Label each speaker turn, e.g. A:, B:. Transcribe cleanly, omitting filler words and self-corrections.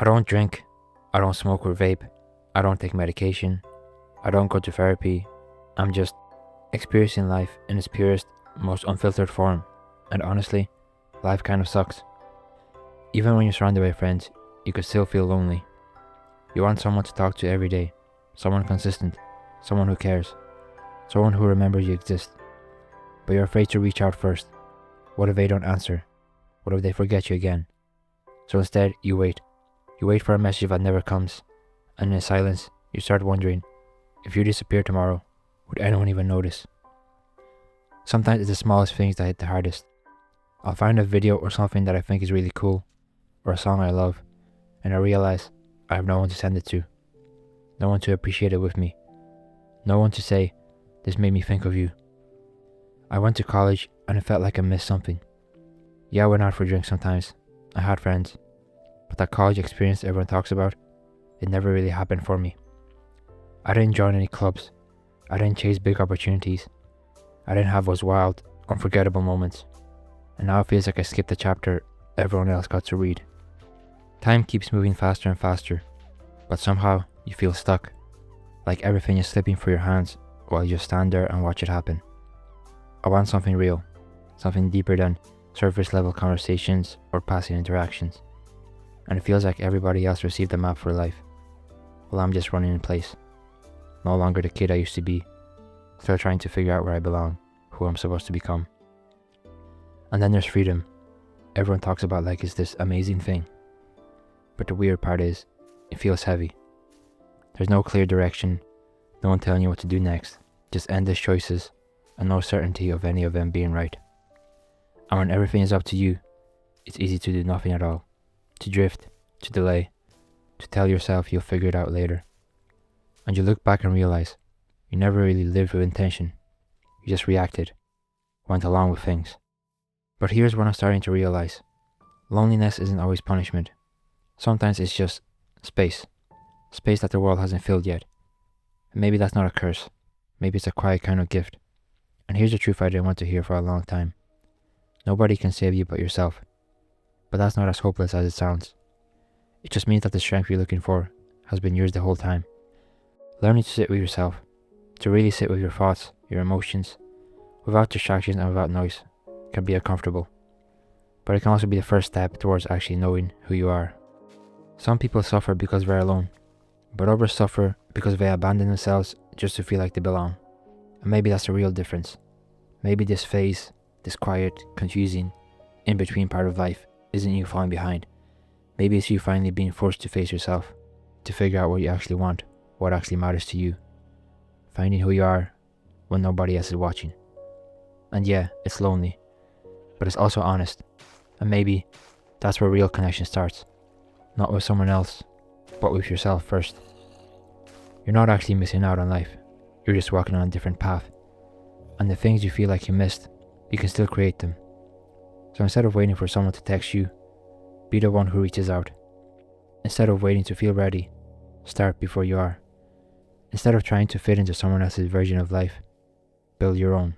A: I don't drink, I don't smoke or vape, I don't take medication, I don't go to therapy. I'm just experiencing life in its purest, most unfiltered form. And honestly, life kind of sucks. Even when you're surrounded by friends, you could still feel lonely. You want someone to talk to every day, someone consistent, someone who cares, someone who remembers you exist. But you're afraid to reach out first. What if they don't answer? What if they forget you again? So instead, you wait. You wait for a message that never comes, and in silence, you start wondering, if you disappear tomorrow, would anyone even notice? Sometimes it's the smallest things that hit the hardest. I'll find a video or something that I think is really cool, or a song I love, and I realize I have no one to send it to. No one to appreciate it with me. No one to say, this made me think of you. I went to college and it felt like I missed something. Yeah, I went out for drinks sometimes. I had friends. But that college experience everyone talks about, it never really happened for me. I didn't join any clubs. I didn't chase big opportunities. I didn't have those wild, unforgettable moments. And now it feels like I skipped a chapter everyone else got to read. Time keeps moving faster and faster, but somehow you feel stuck, like everything is slipping through your hands while you just stand there and watch it happen. I want something real, something deeper than surface level conversations or passing interactions. And it feels like everybody else received a map for life, while I'm just running in place. No longer the kid I used to be, still trying to figure out where I belong, who I'm supposed to become. And then there's freedom. Everyone talks about like it's this amazing thing. But the weird part is, it feels heavy. There's no clear direction, no one telling you what to do next, just endless choices, and no certainty of any of them being right. And when everything is up to you, it's easy to do nothing at all. To drift, to delay, to tell yourself you'll figure it out later. And you look back and realize, you never really lived with intention. You just reacted, went along with things. But here's what I'm starting to realize. Loneliness isn't always punishment. Sometimes it's just space. Space that the world hasn't filled yet. And maybe that's not a curse. Maybe it's a quiet kind of gift. And here's the truth I didn't want to hear for a long time. Nobody can save you but yourself. But that's not as hopeless as it sounds. It just means that the strength you're looking for has been yours the whole time. Learning to sit with yourself, to really sit with your thoughts, your emotions, without distractions and without noise, can be uncomfortable. But it can also be the first step towards actually knowing who you are. Some people suffer because they're alone, but others suffer because they abandon themselves just to feel like they belong. And maybe that's the real difference. Maybe this phase, this quiet, confusing, in-between part of life isn't you falling behind. Maybe it's you finally being forced to face yourself, to figure out what you actually want, what actually matters to you. Finding who you are when nobody else is watching. And yeah, it's lonely, but it's also honest. And maybe that's where real connection starts. Not with someone else, but with yourself first. You're not actually missing out on life. You're just walking on a different path. And the things you feel like you missed, you can still create them. So instead of waiting for someone to text you, be the one who reaches out. Instead of waiting to feel ready, start before you are. Instead of trying to fit into someone else's version of life, build your own.